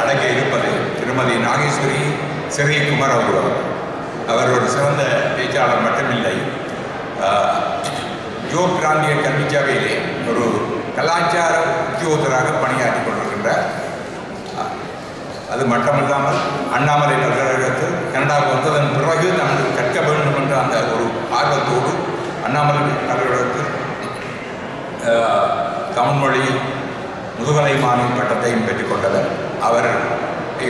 அடங்க இருப்பது திருமதி நாகேஸ்வரி சிறை குமரகுரு. அவர் ஒரு சிறந்த பேச்சாளர் மட்டுமில்லை, ஜோக் பிராந்திய கல்விச்சாவையிலே ஒரு கலாச்சார உத்தியோகத்தராக பணியாற்றி கொண்டிருக்கின்றார். அது மட்டுமல்லாமல் அண்ணாமலை பல்கலைக்கழகத்தில் கனடாவுக்கு வந்ததன் பிறகு நமக்கு கற்க வேண்டும் என்ற அந்த ஒரு ஆர்வத்தோடு அண்ணாமலை பல்கலைக்கழகத்தில் தமிழ் மொழியில் முதுகலை மாணவி பட்டத்தையும் பெற்றுக்கொண்டவர். அவரை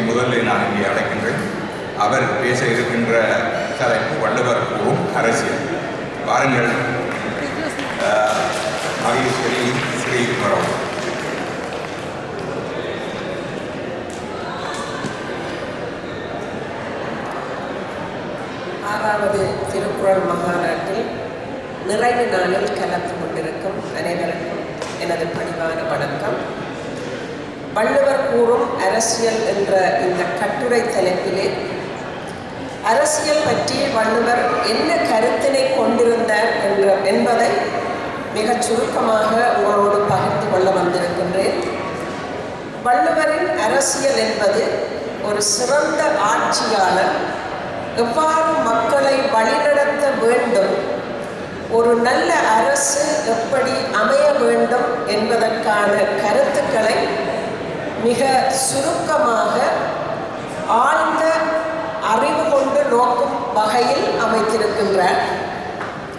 முதலில் நான் இங்கே அழைக்கின்றேன். அவர் பேச இருக்கின்ற தலைப்பு வள்ளுவர் கூறும் அரசியல். வாருங்கள் நாகேஸ்வரி ஸ்ரீகுமரம். ஆறாவது திருக்குறள் மகாநாட்டில் நிறைவு நாளில் கலந்து கொண்டிருக்கும் அனைவருக்கும் எனது பணிவான வணக்கம். வள்ளுவர் கூறும் அரசியல் என்ற இந்த கட்டுரை தலைப்பிலே அரசியல் பற்றி வள்ளுவர் என்ன கருத்தினை கொண்டிருந்தார் என்பதை மிகச் சுருக்கமாக உங்களோடு பகிர்ந்து கொள்ள வந்திருக்கின்றேன். வள்ளுவரின் அரசியல் என்பது ஒரு சிறந்த ஆட்சியாளர் எவ்வாறு மக்களை வழிநடத்த வேண்டும், ஒரு நல்ல அரசு எப்படி அமைய வேண்டும் என்பதற்கான கருத்துக்களை மிக சுருக்கமாக ஆழ்ந்த அறிவு கொண்டு நோக்கும் வகையில் அமைத்திருக்கின்றார்.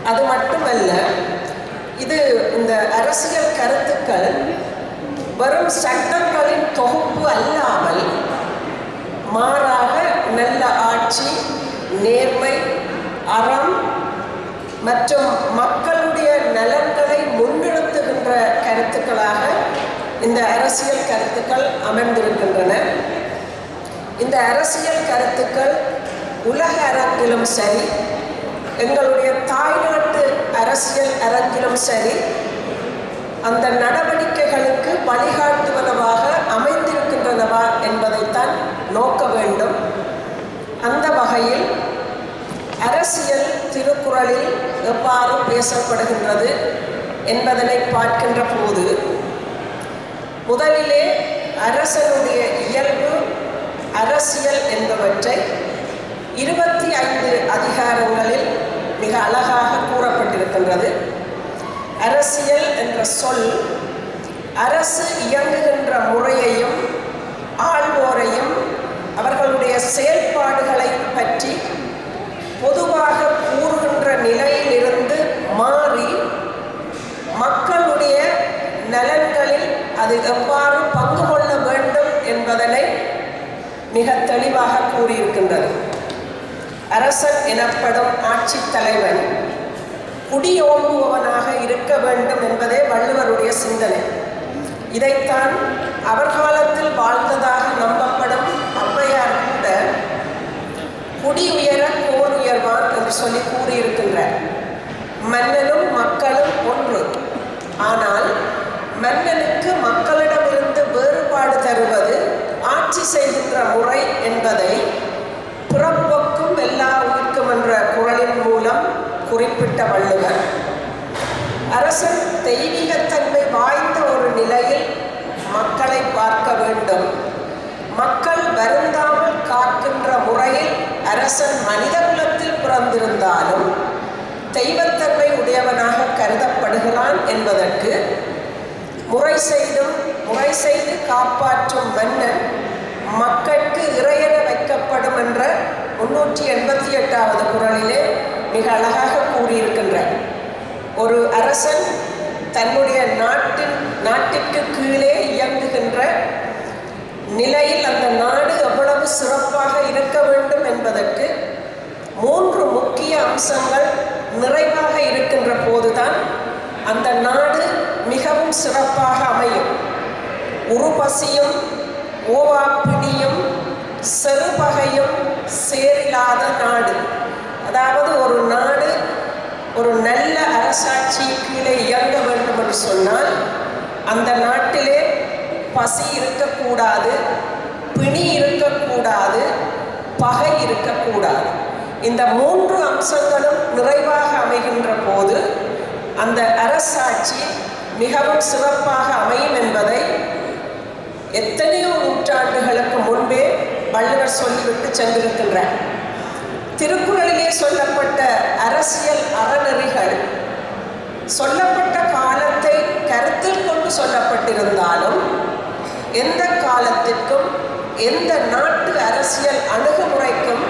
அது மட்டுமல்ல, இந்த அரசியல் கருத்துக்கள் வெறும் சட்டங்களின் தொகுப்பு அல்லாமல் மாறாக நல்ல ஆட்சி, நேர்மை, அறம் மற்றும் மக்களுடைய நலன்களை முன்னிறுத்துகின்ற கருத்துக்களாக இந்த அரசியல் கருத்துக்கள் அமர்ந்திருக்கின்றன. இந்த அரசியல் கருத்துக்கள் உலக அரங்கிலும் சரி, எங்களுடைய தாய்நாட்டு அரசியல் அரங்கிலும் சரி, அந்த நடவடிக்கைகளுக்கு வழிகாட்டுவனவாக அமைந்திருக்கின்றனவா என்பதைத்தான் நோக்க வேண்டும். அந்த வகையில் அரசியல் திருக்குறளில் எவ்வாறு பேசப்படுகின்றது என்பதனை பார்க்கின்ற போது, முதலிலே அரசனுடைய இயல்பு, அரசியல் என்பவற்றை 25 அதிகாரங்களில் மிக அழகாக கூறப்பட்டிருக்கின்றது. அரசியல் என்ற சொல் அரசு இயங்குகின்ற முறையையும் ஆள்வோரையும் அவர்களுடைய செயல்பாடுகளை பற்றி பொதுவாக கூறுகின்ற நிலையிலிருந்து மாறி மக்களுடைய நலன்களில் அது எவ்வாறு பங்கு கொள்ள வேண்டும் என்பதனை மிக தெளிவாக கூறியிருக்கின்றது. அரசன் எனப்படும் ஆட்சி தலைவன் குடியோம்புவனாக இருக்க வேண்டும் என்பதே வள்ளுவருடைய சிந்தனை. இதைத்தான் அவர் காலத்தில் வாழ்ந்ததாக நம்பப்படும் ஔவையார் கூட குடி உயர கோர் உயர்வான் என்று சொல்லி கூறியிருக்கின்றார். மன்னனும் மக்களும் ஒன்று, ஆனால் மன்னனுக்கு மக்களிடமிருந்து வேறுபாடு தருவது ஆட்சி செய்கின்ற முறை என்பதை பிறப்பொக்கும் எல்லா உயிர்க்கும் என்ற குறளின் மூலம் குறிப்பிட்ட வள்ளுவர், அரசன் தெய்வீகத்தன்மை வாய்ந்த ஒரு நிலையில் மக்களை பார்க்க வேண்டும், மக்கள் வருந்தாமல் காக்கின்ற முறையில் அரசன் மனித குலத்தில் பிறந்திருந்தாலும் தெய்வத்தன்மை உடையவனாக கருதப்படுகிறான் என்பதற்கு முறை செய்து காப்பாற்றும் மன்னன் மக்களுக்கு இறையென வைக்கப்படும் என்ற 388வது குறளிலே மிக அழகாக கூறியிருக்கின்றார். ஒரு அரசன் தன்னுடைய நாட்டிற்கு கீழே இயங்குகின்ற நிலையில் அந்த நாடு எவ்வளவு சிறப்பாக இருக்க வேண்டும் என்பதற்கு 3 முக்கிய அம்சங்கள் நிறைவாக இருக்கின்ற போதுதான் அந்த நாடு மிகவும் சிறப்பாக அமையும். உருபசியும் ஓவாப்பிணியும் செருபகையும் சேரில்லாத நாடு. அதாவது ஒரு நாடு ஒரு நல்ல அரசாட்சி கீழே இயங்க வேண்டும் என்று சொன்னால் அந்த நாட்டிலே பசி இருக்கக்கூடாது, பிணி இருக்கக்கூடாது, பகை இருக்கக்கூடாது. இந்த 3 அம்சங்களும் நிறைவாக அமைகின்ற போது அந்த அரசாட்சி மிகவும் சிறப்பாக அமையும் என்பதை எத்தனையோ நூற்றாண்டுகளுக்கு முன்பே வள்ளுவர் சொல்லிவிட்டு சென்றிருக்கின்றார். திருக்குறளிலே சொல்லப்பட்ட அரசியல் அறநெறிகள் சொல்லப்பட்ட காலத்தை கருத்தில் கொண்டு சொல்லப்பட்டிருந்தாலும் எந்த காலத்திற்கும் எந்த நாட்டு அரசியல் அணுகுமுறைக்கும்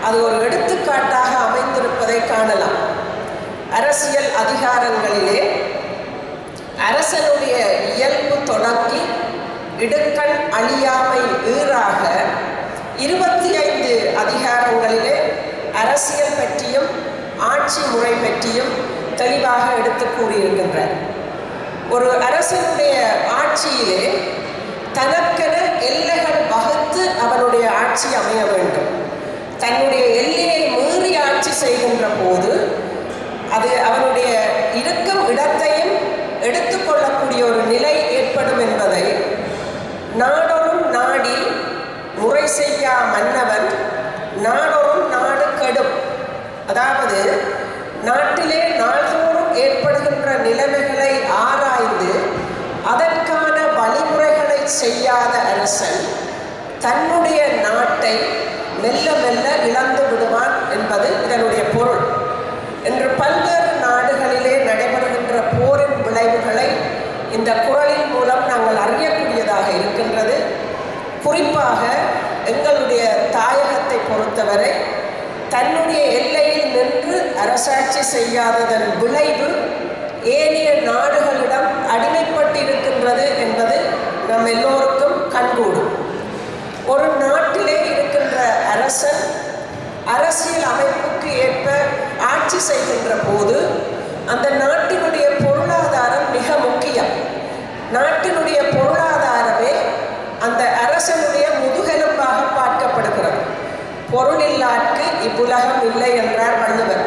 அது ஒரு எடுத்துக்காட்டாக அமைந்திருப்பதை காணலாம். அரசியல் அதிகாரங்களிலே அரசனுடைய இயல்பு தொடங்கி இடுக்கண் அழியாமை ஈறாக 25 அதிகாரங்களிலே அரசியல் பற்றியும் ஆட்சி முறை பற்றியும் தெளிவாக எடுத்து கூறியிருக்கின்றார். ஒரு அரசனுடைய ஆட்சியிலே தனக்கென எல்லைகள் வகுத்து அவனுடைய ஆட்சி அமைய வேண்டும். தன்னுடைய எல்லையை மீறி ஆட்சி செய்கின்ற போது அது அவனுடைய இருக்கும் இடத்தையும் எடுத்துக்கொள்ளக்கூடிய ஒரு நிலை ஏற்படும் என்பதை நாடொரும் நாடி முறை செய்யா மன்னவன் நாடொரும் நாடு கெடும். அதாவது நாட்டிலே நாள்தோறும் ஏற்படுகின்ற நிலைமைகளை ஆராய்ந்து அதற்கான வழிமுறைகளை செய்யாத அரசன் தன்னுடைய நாட்டை மெல்ல மெல்ல இழந்து விடுவான் என்பது இதனுடைய பொருள். இன்று பல்வேறு நாடுகளிலே நடைபெறுகின்ற போரின் விளைவுகளை இந்த குறளின் மூலம் நாங்கள் அறியக்கூடியதாக இருக்கின்றது. குறிப்பாக எங்களுடைய தாயகத்தை பொறுத்தவரை தன்னுடைய எல்லையில் நின்று அரசாட்சி செய்யாததன் விளைவு ஏனைய நாடுகளிடம் அடிமைப்பட்டிருக்கின்றது என்பது நம் எல்லோருக்கும் கண்கூடும். ஒரு நாட்டிலே இருக்கின்ற அரசன் அரசியல் அமைப்புக்கு ஏற்ப ஆட்சி செய்கின்ற போது அந்த நாட்டினுடைய பொருளாதாரம் மிக முக்கியம். நாட்டினுடைய பொருளாதாரமே அந்த அரசனுடைய முதுகெலும்பாக பார்க்கப்படுகிறது. பொருளில்லார்க்கு இவ்வுலகம் இல்லை என்றார் வள்ளுவர்.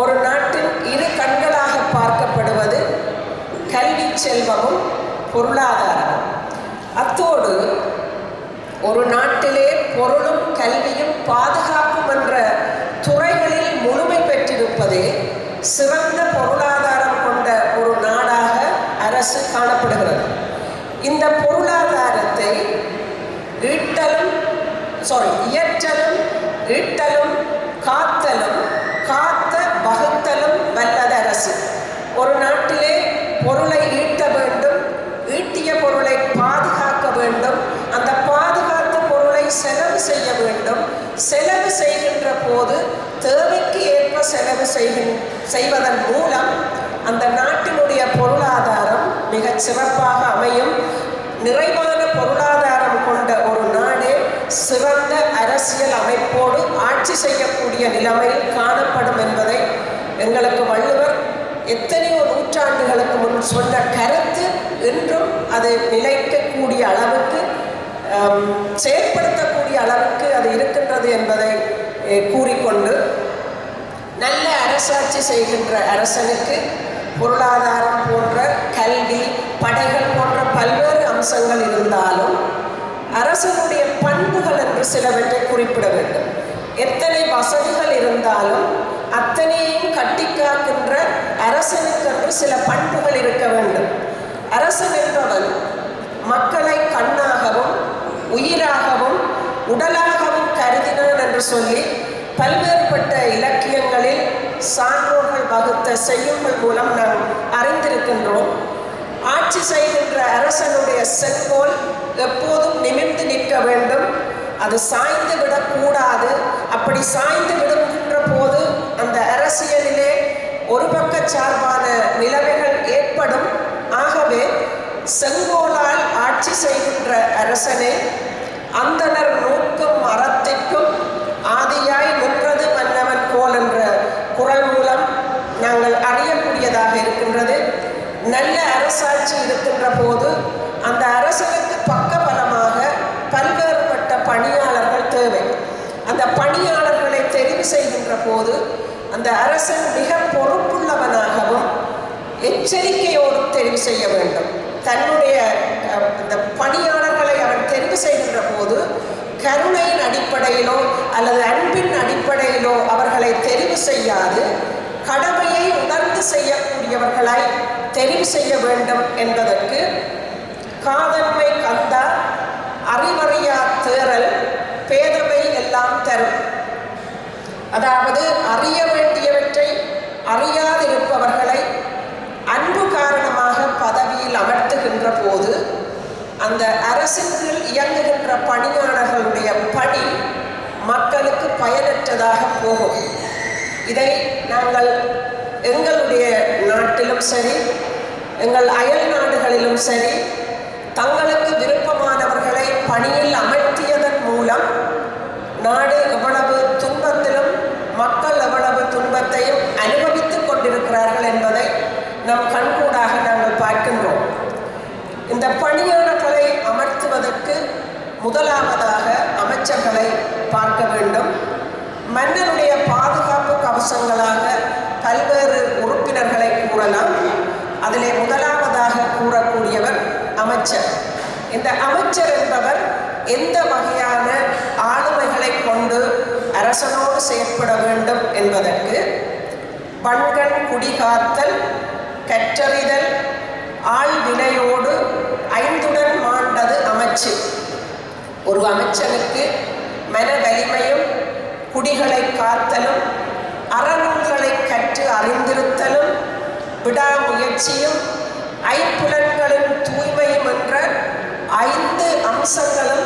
ஒரு நாட்டின் இரு கண்களாக பார்க்கப்படுவது கல்வி செல்வமும் பொருளாதாரமும். அத்தோடு ஒரு நாட்டிலே பொருளும் கல்வியும் பாதுகாப்பும் என்ற துறைகளில் முழுமை பெற்றிருப்பதே சிறந்த பொருளாதாரம் கொண்ட ஒரு நாடாக அரசு காணப்படுகிறது. இந்த பொருளாதாரத்தை இயற்றலும் ஈட்டலும் காத்தலும் காத்த வகுத்தலும் வல்லது அரசு. ஒரு நாட்டிலே பொருளை ஈட்ட வேண்டும், ஈட்டிய பொருளை பாதுகாக்க வேண்டும், அந்த பாதுகாத்த பொருளை செலவு செய்ய வேண்டும். செலவு செய்கின்ற போது தேவைக்கு ஏற்ப செலவு செய்வதன் மூலம் அந்த நாட்டினுடைய பொருளாதாரம் மிகச் சிறப்பாக அமையும். நிறைவான பொருளாதாரம் கொண்ட ஒரு நாடே சிறந்த அரசியல் அமைப்போடு ஆட்சி செய்யக்கூடிய நிலைமையில் காணப்படும் என்பதை எங்களுக்கு வள்ளுவர் எத்தனையோ நூற்றாண்டுகளுக்கு முன் சொன்ன கருத்து இன்றும் அது நிலைக்கக்கூடிய அளவுக்கு செயற்படுத்தக்கூடிய அளவுக்கு அது இருக்கின்றது என்பதை கூறிக்கொண்டு, நல்ல அரசாட்சி செய்கின்ற அரசனுக்கு பொருளாதாரம் போன்ற கல்வி படைகள் போன்ற பல்வேறு அம்சங்கள் இருந்தாலும் அரசனுடைய பண்புகள் என்று சிலவற்றை குறிப்பிட வேண்டும். எத்தனை வசதிகள் இருந்தாலும் அத்தனையும் கட்டி காக்கின்ற அரசனுக்கென்று சில பண்புகள் இருக்க வேண்டும். அரசன் என்பவன் மக்களை கண்ணாகவும் உயிராகவும் உடலாகவும் கருதினான் என்று சொல்லி பல்வேறுபட்ட இலக்கியங்களில் சான்றோர்கள் வகுத்த செய்யுள்கள் மூலம் நாம் அறிந்திருக்கின்றோம். ஆட்சி செய்கின்ற அரசனுடைய செங்கோல் எப்போதும் நிமிர்ந்து நிற்க வேண்டும், அது சாய்ந்து விடக்கூடாது. அப்படி சாய்ந்து விடுகின்ற போது அந்த அரசியலிலே ஒரு பக்க சார்பான நிலைமைகள் ஏற்படும். ஆகவே செங்கோலால் ஆட்சி செய்கின்ற அரசனே அந்தனர் நோக்கும் அறத்திற்கும் ஆதியாய் நின்றது மன்னவன் கோல் என்ற குறள் மூலம் நாங்கள் அறியக்கூடியதாக இருக்கின்றது. நல்ல அரசாட்சி இருக்கின்ற போது அந்த அரசனுக்கு பக்கபலமாக பல்வேறுபட்ட பணியாளர்கள் தேவை. அந்த பணியாளர்களை தெரிவு செய்கின்ற போது அந்த அரசன் மிக பொறுப்புள்ளவனாகவும் எச்சரிக்கையோடு தெரிவு செய்ய வேண்டும். தன்னுடைய இந்த பணியாளர்களை அவன் தெரிவு செய்கின்ற போது கருணையின் அடிப்படையிலோ அல்லது அன்பின் அடிப்படையிலோ அவர்களை தெரிவு செய்யாது கடமையை உணர்ந்து செய்யக்கூடியவர்களாய் தெரிவு செய்ய வேண்டும் என்பதற்கு காதன்மை கந்தா அதாவது அறிய வேண்டியவற்றை அறியாதிருப்பவர்களை அன்பு காரணமாக பதவியில் அமர்த்துகின்ற போது அந்த அரசின் கீழ் இயங்குகின்ற பணியாளர்களுடைய பணி மக்களுக்கு பயனற்றதாக போகும். இதை நாங்கள் எங்களுடைய நாட்டிலும் சரி, எங்கள் அயல் நாடுகளிலும் சரி, தங்களுக்கு விருப்பமானவர்களை பணியில் அமர்த்தியதன் மூலம் நாடு எவ்வளவு துன்பத்திலும் மக்கள் எவ்வளவு துன்பத்தையும் அனுபவித்துக் கொண்டிருக்கிறார்கள் என்பதை நம் கண்கூடாக நாங்கள் பார்க்கின்றோம். இந்த பணியாளர்களை அமர்த்துவதற்கு முதலாவதாக அமைச்சர்களை பார்க்க வேண்டும். மன்னனுடைய பாதுகாப்பு கவசங்களாக பல்வேறு உறுப்பினர்களை கூறலாம். அதிலே முதலாவதாக கூறக்கூடியவர் அமைச்சர். இந்த அமைச்சர் என்பவர் எந்த வகையான ஆளுமைகளை கொண்டு அரசனோடு செயற்பட வேண்டும் என்பதற்கு பண்கண் குடிகாத்தல், கற்றறிதல், ஆழ்வினையோடு ஐந்துடன் மாண்டது அமைச்சு. ஒரு அமைச்சனுக்கு மன வலிமையும் குடிகளை காத்தலும் அறநூல்களை கற்று அறிந்திருத்தலும் விடாமுயற்சியும் ஐம்புலன்களின் தூய்மையும் என்ற 5 அம்சங்களும்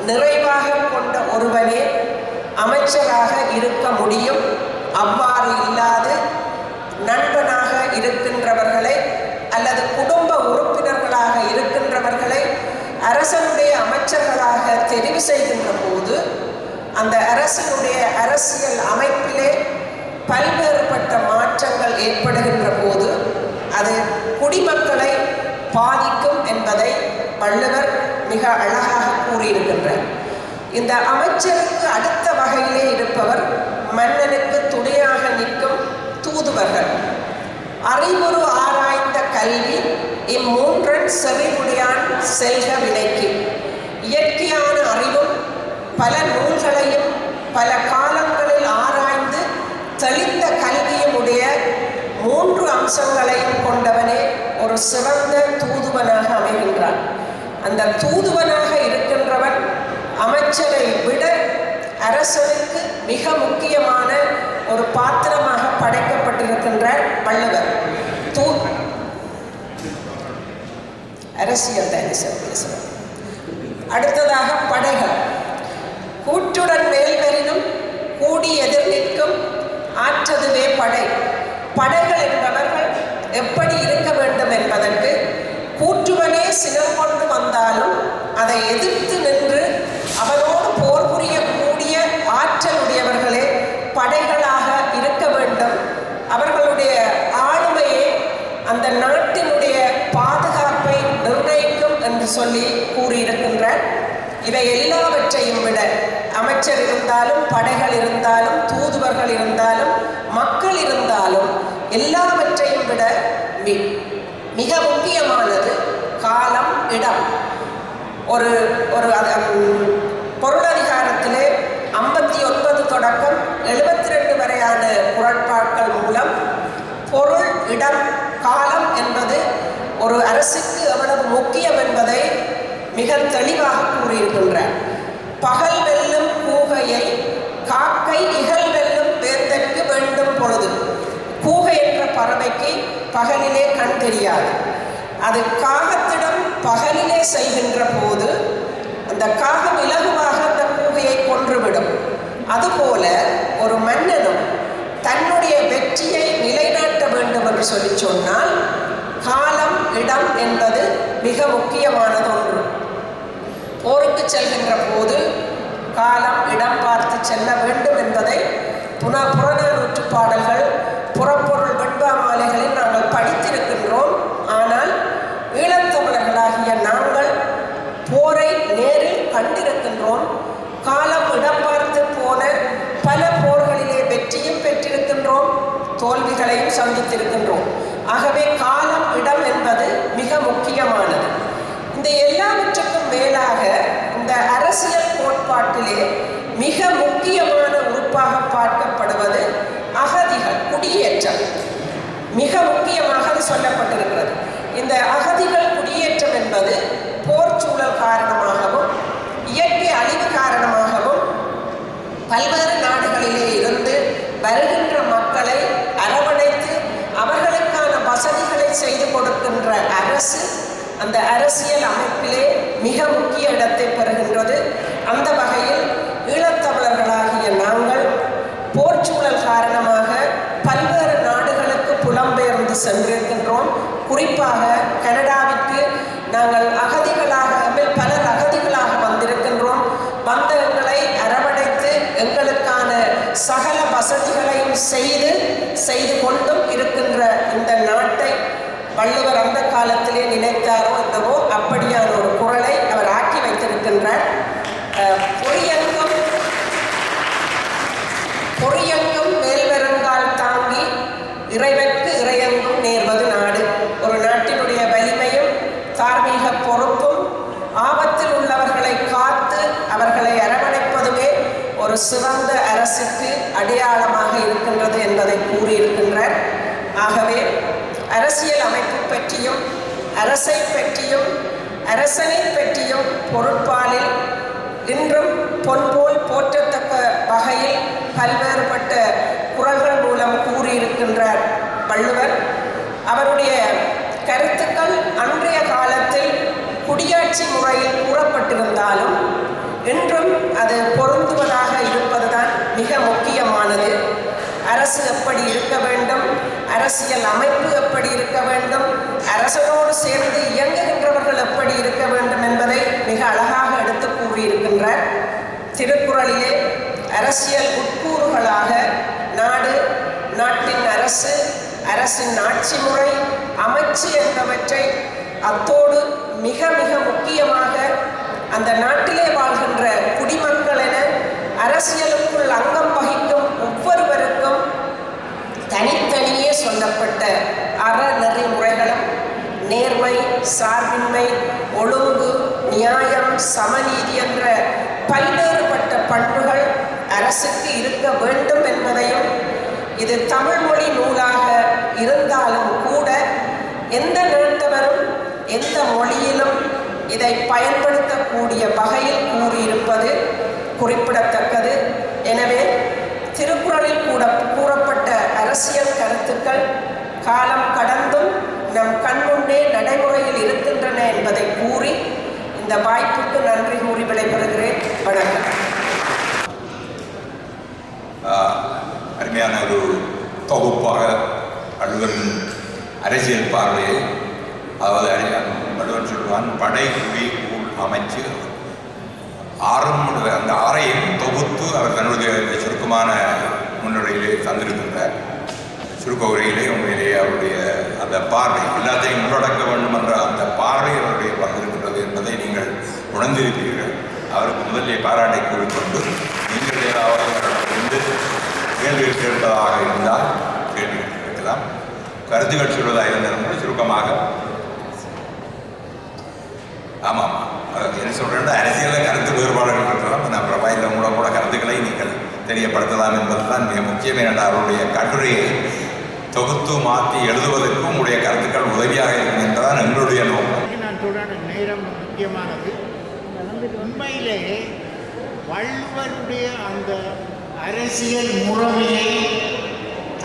நிறைவாக கொண்ட ஒருவனே அமைச்சராக இருக்க முடியும். அவ்வாறு இல்லாது நண்பனாக இருக்கின்றவர்களை அல்லது குடும்ப உறுப்பினர்களாக இருக்கின்றவர்களை அரசனுடைய அமைச்சர்களாக தெரிவு செய்கின்ற போது அந்த அரசனுடைய அரசியல் அமைப்பிலே பல்வேறுபட்ட மாற்றங்கள் ஏற்படுகின்ற போது அது குடிமக்களை பாதிக்கும் என்பதை வள்ளுவர் மிக அழகாக கூறியிருக்கின்றார். இந்த அமைச்சருக்கு அடுத்த வகையிலே இருப்பவர் மன்னனுக்கு துணையாக நிற்கும் தூதுவர்கள். அறிவுறு ஆராய்ந்த கல்வி இம்மூன்றன் செறிவுடையான் செல்க வினைக்கு. இயற்கையான அறிவும் பல நூல்களையும் பல காலங்களில் ஆராய்ந்து தெளிந்த கல்வியும் உடைய 3 அம்சங்களையும் கொண்டவனே ஒரு சிறந்த தூதுவனாக அமைகின்றான். அந்த தூதுவனாக இருக்கின்றவன் அமைச்சரை விட அரசனுக்கு மிக முக்கியமான ஒரு பாத்திரமாக படைக்கப்பட்டிருக்கின்றார் வள்ளுவர். அரசியல் பேசுகிறோம். அடுத்ததாக படைகள். கூற்றுடன் மேல்வரினும் கூடி எதிர் நிற்கும் ஆற்றதுவே படை. படைகள் என்பவர்கள் எப்படி இருக்க வேண்டும் என்பதற்கு கூற்றுவனே சினம் கொண்டு வந்தாலும் அதை எதிர்த்து நின்று அவனோடு போர் புரியக்கூடிய ஆற்றலுடையவர்களே படைகளாக இருக்க வேண்டும். அவர்களுடைய ஆளுமையே அந்த நாட்டினுடைய பாதுகாப்பை நிர்ணயிக்கும் என்று சொல்லி கூறியிருக்கின்றார். இவை எல்லாவற்றையும் விட அமைச்சர் இருந்தாலும் படைகள் இருந்தாலும் தூதுவர்கள் இருந்தாலும் மக்கள் இருந்தாலும் எல்லாவற்றையும் விட மிக முக்கியமானது காலம், இடம். ஒரு பொருளதிகாரத்திலே 59 தொடக்கம் 72 வரையான குறட்பாக்கள் மூலம் பொருள், இடம், காலம் என்பது ஒரு அரசுக்கு எவ்வளவு முக்கியம் என்பதை மிக தெளிவாக கூறியிருக்கின்றார். பகல் வெல்லும் கூகையை காக்கை இகல் வெல்லும் வேந்தற்கு வேண்டும் பொழுது. கூகை என்ற பறவைக்கு பகலிலே கண் தெரியாது. அது காகத்திடம் பகலிலே செய்கின்ற போது அந்த காகம் இலகுவாக அந்த கூகையை கொன்றுவிடும். அதுபோல ஒரு மன்னனும் தன்னுடைய வெற்றியை நிலைநாட்ட வேண்டும் என்று சொல்லி சொன்னால் காலம், இடம் என்பது மிக முக்கியமானது ஒன்று. போருக்கு செல்கின்ற போது காலம், இடம் பார்த்து செல்ல வேண்டும் என்பதை புறநானூற்று பாடல்கள், புறப்பொருள் வெண்பா மாலைகளில் நாங்கள் படித்திருக்கின்றோம். ஆனால் ஈழத்தமிழர்களாகிய நாங்கள் போரை நேரில் கண்டிருக்கின்றோம். காலம், இடம் பார்த்து போன பல போர்களிலே வெற்றியும் பெற்றிருக்கின்றோம், தோல்விகளையும் சந்தித்திருக்கின்றோம். ஆகவே காலம், இடம் என்பது மிக முக்கியமானது. இந்த எல்லாவற்றுக்கும் மேலாக இந்த அரசியல் கோட்பாட்டிலே மிக முக்கியமான உறுப்பாக பார்க்கப்படுவது அகதிகள், குடியேற்றம். மிக முக்கியமாக அது சொல்லப்பட்டிருக்கிறது. இந்த அகதிகள் குடியேற்றம் என்பது போர் சூழல் காரணமாகவும் இயற்கை அழிவு காரணமாகவும் பல்வேறு நாடுகளிலே இருந்து அரசு அந்த அரசியல் அமைப்பிலே மிக முக்கிய இடத்தை பெறுகின்றது. அந்த வகையில் ஈழத்தமிழர்களாகிய நாங்கள் போர்ச்சூழல் காரணமாக பல்வேறு நாடுகளுக்கு புலம்பெயர்ந்து சென்றிருக்கின்றோம். குறிப்பாக கனடாவிற்கு நாங்கள் அகதிகளாக பலர் அகதிகளாக வந்திருக்கின்றோம். வந்த எங்களை அரவணைத்து எங்களுக்கான சகல வசதிகளையும் செய்து கொண்டும் இருக்கின்ற இந்த நாட்டை வள்ளுவர் அந்த காலத்திலே நினைத்தாரோ என்னவோ அப்படியான ஒரு குரலை அவர் ஆக்கி வைத்திருக்கின்றார். பொறியங்கும் மேல்வருங்கால் தாங்கி இறைவற்கு இறையங்கும் நேர்வது நாடு. ஒரு நாட்டினுடைய வலிமையும் தார்மீக பொறுப்பும் ஆபத்தில் உள்ளவர்களை காத்து அவர்களை அரவணைப்பதுமே ஒரு சிறந்த அரசுக்கு அடையாளமாக இருக்கின்றது என்பதை கூறியிருக்கின்றார். ஆகவே அரசியல் அமைப்பு பற்றியும் அரசை பற்றியும் அரசனை பற்றியும் பொருட்பாலில் இன்றும் பொன்போல் போற்றத்தக்க வகையில் பல்வேறுபட்ட குறள்கள் மூலம் கூறியிருக்கின்றார் வள்ளுவர். அவருடைய கருத்துக்கள் அன்றைய காலத்தில் குடியாட்சி முறையில் கூறப்பட்டிருந்தாலும் இன்றும் அது பொருந்துவதாக இருப்பதுதான் மிக முக்கியமானது. அரசு எப்படி இருக்க வேண்டும், அரசியல் அமைப்பு எப்படி இருக்க வேண்டும், அரசனோடு சேர்ந்து இயங்குகின்றவர்கள் எப்படி இருக்க வேண்டும் என்பதை மிக அழகாக எடுத்து கூறியிருக்கின்றார். திருக்குறளிலே அரசியல் உட்கூறுகளாக நாடு, நாட்டின் அரசு, அரசின் ஆட்சி முறை, அமைச்சு என்பவற்றை அத்தோடு மிக மிக முக்கியமாக அந்த நாட்டிலே வாழ்கின்ற குடிமக்கள் என அரசியலுக்குள் அங்கம் வகிக்கும் ஒவ்வொருவருக்கும் தனித்தனியே சொல்லப்பட்ட அறநெறிமுறைகளும் நேர்மை, சார்பின்மை, ஒழுங்கு, நியாயம், சமநீதி என்ற பல்வேறுபட்ட பண்புகள் அரசுக்கு இருக்க வேண்டும் என்பதையும், இது தமிழ் மொழி நூலாக இருந்தாலும் கூட எந்த நாட்டவரும் எந்த மொழியிலும் இதை பயன்படுத்தக்கூடிய வகையில் கூறியிருப்பது குறிப்பிடத்தக்கது. எனவே திருக்குறளில் கூறப்பட்ட அரசியல் கருத்துக்கள் காலம் கடந்தும் நம் கண்முன்னே நடைமுறையில் இருக்கின்றன என்பதை கூறி இந்த வாய்ப்புக்கு நன்றி கூறி விடைபெறுகிறேன். வணக்கம். அருமையான ஒரு தொகுப்பாக வள்ளுவரின் அரசியல் பார்வையை, அதாவது வள்ளுவன் சொல்வான், படை குடி ஊழ் அமைச்சு அந்த ஆறையும் தொகுத்து அவர் தன்னுடைய சுருக்கமான முன்னுரையிலே தந்திருக்கின்றார். சுருக்க உரையிலே உண்மையிலேயே அவருடைய அந்த பார்வை எல்லாத்தையும் உள்ளடக்க வேண்டும் என்ற அந்த பார்வை அவருடைய வந்திருக்கின்றது என்பதை நீங்கள் உணர்ந்திருப்பீர்கள். அவருக்கு முதலே பாராட்டை கூறிக்கொண்டு நீங்கள் ஏதாவது இருந்து கேள்வி கேட்பதாக இருந்தால் கேள்வி கேட்கலாம். கருத்துக்கள் சொல்வதாக இருந்தாலும் கூட சுருக்கமாக. ஆமாம், என்ன சொல்கிறேன்னா, அரசியலில் கருத்து வேறுபாடுகள் இருக்கலாம். நான் பிரபாயில் கூட கருத்துக்களை நீங்கள் தெரியப்படுத்தலாம் என்பதுதான் மிக முக்கியம். என்ற அவருடைய கட்டுரையை தொகுத்து மாற்றி எழுதுவதற்கு உங்களுடைய கருத்துக்கள் உதவியாக இருக்கும் என்பதுதான் எங்களுடைய நோக்கம். நான் தொடர் நேரம் முக்கியமானது. உண்மையிலேயே வள்ளுவருடைய அந்த அரசியல் முறையை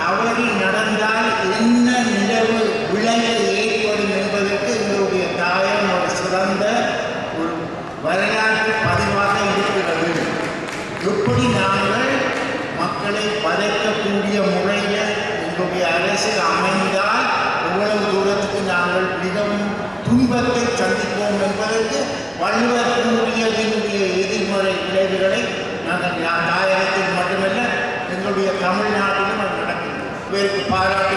தவறி நடந்தால் என்ன நிலவு விளைவு ஏற்படும் என்பதற்கு எங்களுடைய தாயம் ஒரு சிறந்த ஒரு வரலாற்று பதிவாக இருக்கிறது. எப்படி நாங்கள் மக்களை பதைக்கக்கூடிய முறையில் எங்களுடைய அரசு அமைந்தால் எவ்வளவு தூரத்துக்கு நாங்கள் மிகவும் துன்பத்தை சந்திப்போம் என்பதற்கு வள்ளுவர் கூறியதனுடைய எதிர்மறை விளைவுகளை நாங்கள் தாயகத்தில் மட்டுமல்ல எங்களுடைய தமிழ்நாட்டிலும் அது நடக்கிறது. இவருக்கு பாராட்டு